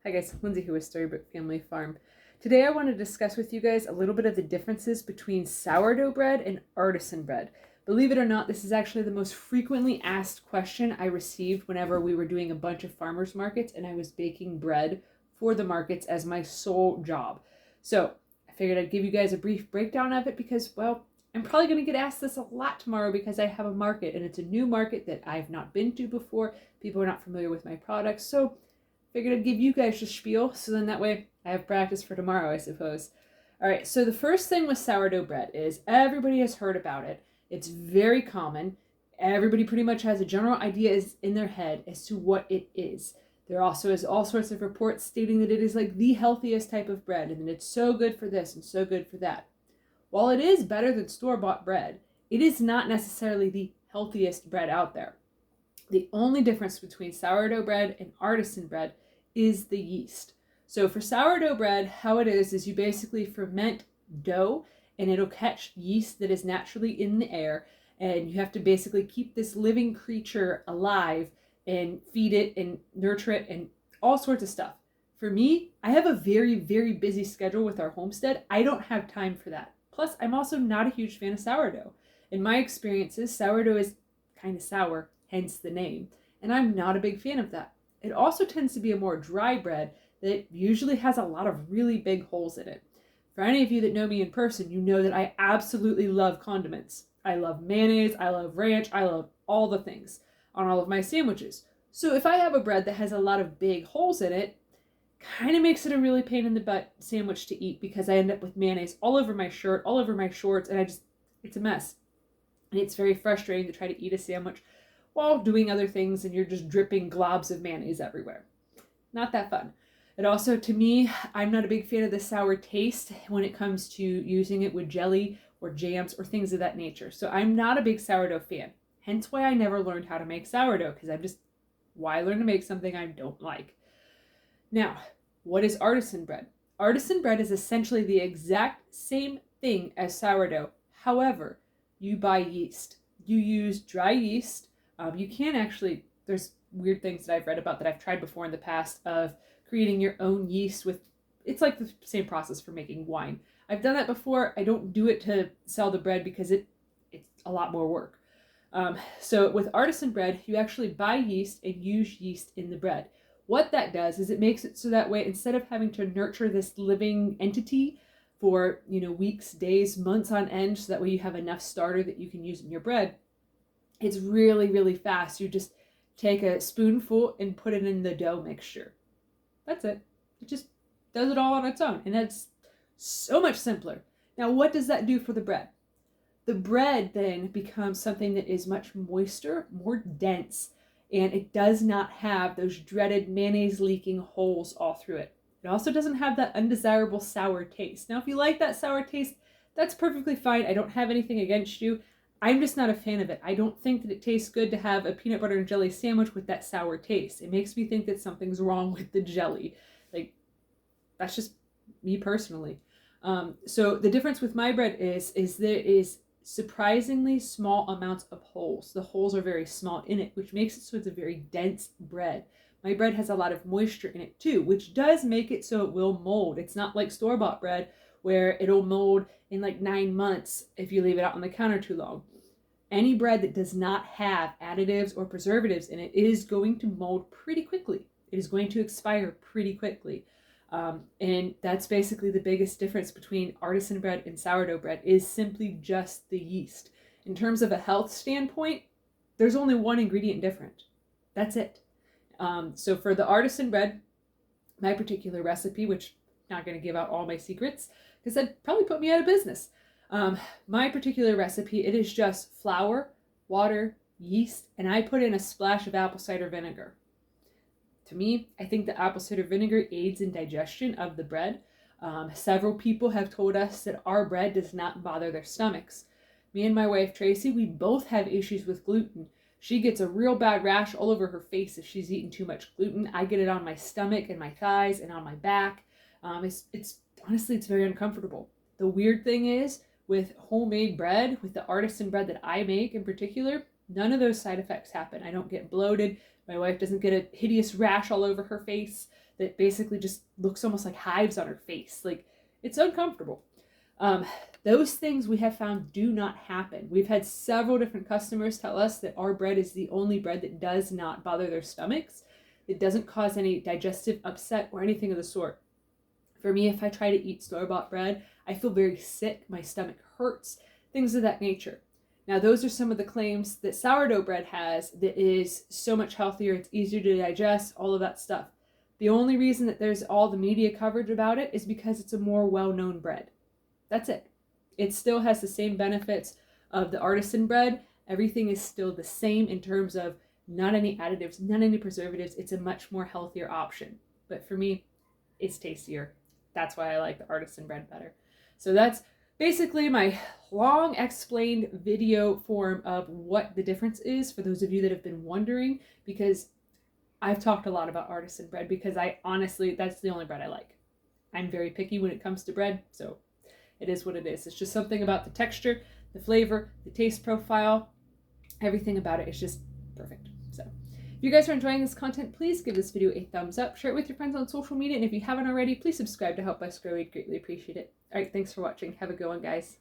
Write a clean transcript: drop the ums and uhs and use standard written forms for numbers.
Hi guys, Lindsay here with Storybook Family Farm. Today I want to discuss with you guys a little bit of the differences between sourdough bread and artisan bread. Believe it or not, this is actually the most frequently asked question I received whenever we were doing a bunch of farmers markets and I was baking bread for the markets as my sole job. So I figured I'd give you guys a brief breakdown of it because, well, I'm probably going to get asked this a lot tomorrow because I have a market and it's a new market that I've not been to before. People are not familiar with my products, so figured I'd give you guys the spiel, so then that way I have practice for tomorrow, I suppose. All right, so the first thing with sourdough bread is everybody has heard about it. It's very common. Everybody pretty much has a general idea in their head as to what it is. There also is all sorts of reports stating that it is like the healthiest type of bread and that it's so good for this and so good for that. While it is better than store-bought bread, it is not necessarily the healthiest bread out there. The only difference between sourdough bread and artisan bread is the yeast. So for sourdough bread, how it is you basically ferment dough and it'll catch yeast that is naturally in the air, and you have to basically keep this living creature alive and feed it and nurture it and all sorts of stuff. For me, I have a very, very busy schedule with our homestead. I don't have time for that. Plus, I'm also not a huge fan of sourdough. In my experiences, sourdough is kind of sour, hence the name, and I'm not a big fan of that. It also tends to be a more dry bread that usually has a lot of really big holes in it. For any of you that know me in person, you know that I absolutely love condiments. I love mayonnaise, I love ranch, I love all the things on all of my sandwiches. So if I have a bread that has a lot of big holes in it, kind of makes it a really pain in the butt sandwich to eat because I end up with mayonnaise all over my shirt, all over my shorts, and it's a mess. And it's very frustrating to try to eat a sandwich while doing other things and you're just dripping globs of mayonnaise everywhere. Not that fun. It also, to me, I'm not a big fan of the sour taste when it comes to using it with jelly or jams or things of that nature. So I'm not a big sourdough fan. Hence why I never learned how to make sourdough, because why learn to make something I don't like? Now, what is artisan bread? Artisan bread is essentially the exact same thing as sourdough. However, you buy yeast. You use dry yeast. You can actually, there's weird things that I've read about that I've tried before in the past of creating your own yeast with, it's like the same process for making wine. I've done that before. I don't do it to sell the bread because it's a lot more work. So with artisan bread, you actually buy yeast and use yeast in the bread. What that does is it makes it so that way, instead of having to nurture this living entity for, weeks, days, months on end, so that way you have enough starter that you can use in your bread, it's really, really fast. You just take a spoonful and put it in the dough mixture. That's it. It just does it all on its own. And that's so much simpler. Now, what does that do for the bread? The bread then becomes something that is much moister, more dense, and it does not have those dreaded mayonnaise leaking holes all through it. It also doesn't have that undesirable sour taste. Now, if you like that sour taste, that's perfectly fine. I don't have anything against you. I'm just not a fan of it. I don't think that it tastes good to have a peanut butter and jelly sandwich with that sour taste. It makes me think that something's wrong with the jelly. Like, that's just me personally. So the difference with my bread is there is surprisingly small amounts of holes. The holes are very small in it, which makes it so it's a very dense bread. My bread has a lot of moisture in it too, which does make it so it will mold. It's not like store-bought bread where it'll mold in like 9 months if you leave it out on the counter too long. Any bread that does not have additives or preservatives in it is going to mold pretty quickly. It is going to expire pretty quickly. And that's basically the biggest difference between artisan bread and sourdough bread, is simply just the yeast. In terms of a health standpoint, there's only one ingredient different. That's it. So for the artisan bread, my particular recipe, which I'm not going to give out all my secrets because that'd probably put me out of business. My particular recipe, it is just flour, water, yeast, and I put in a splash of apple cider vinegar. To me, I think the apple cider vinegar aids in digestion of the bread. Several people have told us that our bread does not bother their stomachs. Me and my wife, Tracy, we both have issues with gluten. She gets a real bad rash all over her face if she's eaten too much gluten. I get it on my stomach and my thighs and on my back. It's honestly, it's very uncomfortable. The weird thing is, with homemade bread, with the artisan bread that I make in particular, none of those side effects happen. I don't get bloated. My wife doesn't get a hideous rash all over her face. that basically just looks almost like hives on her face. Like, it's uncomfortable. Those things we have found do not happen. We've had several different customers tell us that our bread is the only bread that does not bother their stomachs. It doesn't cause any digestive upset or anything of the sort. For me, if I try to eat store-bought bread, I feel very sick, my stomach hurts, things of that nature. Now, those are some of the claims that sourdough bread has that is so much healthier, it's easier to digest, all of that stuff. The only reason that there's all the media coverage about it is because it's a more well-known bread. That's it. It still has the same benefits of the artisan bread. Everything is still the same in terms of not any additives, not any preservatives. It's a much more healthier option. But for me, it's tastier. That's why I like the artisan bread better. So that's basically my long explained video form of what the difference is for those of you that have been wondering, because I've talked a lot about artisan bread because I honestly, that's the only bread I like. I'm very picky when it comes to bread, so it is what it is. It's just something about the texture, the flavor, the taste profile, everything about it is just perfect. So if you guys are enjoying this content, please give this video a thumbs up, share it with your friends on social media, and if you haven't already, please subscribe to help us grow. We'd greatly appreciate it. All right, thanks for watching. Have a good one, guys.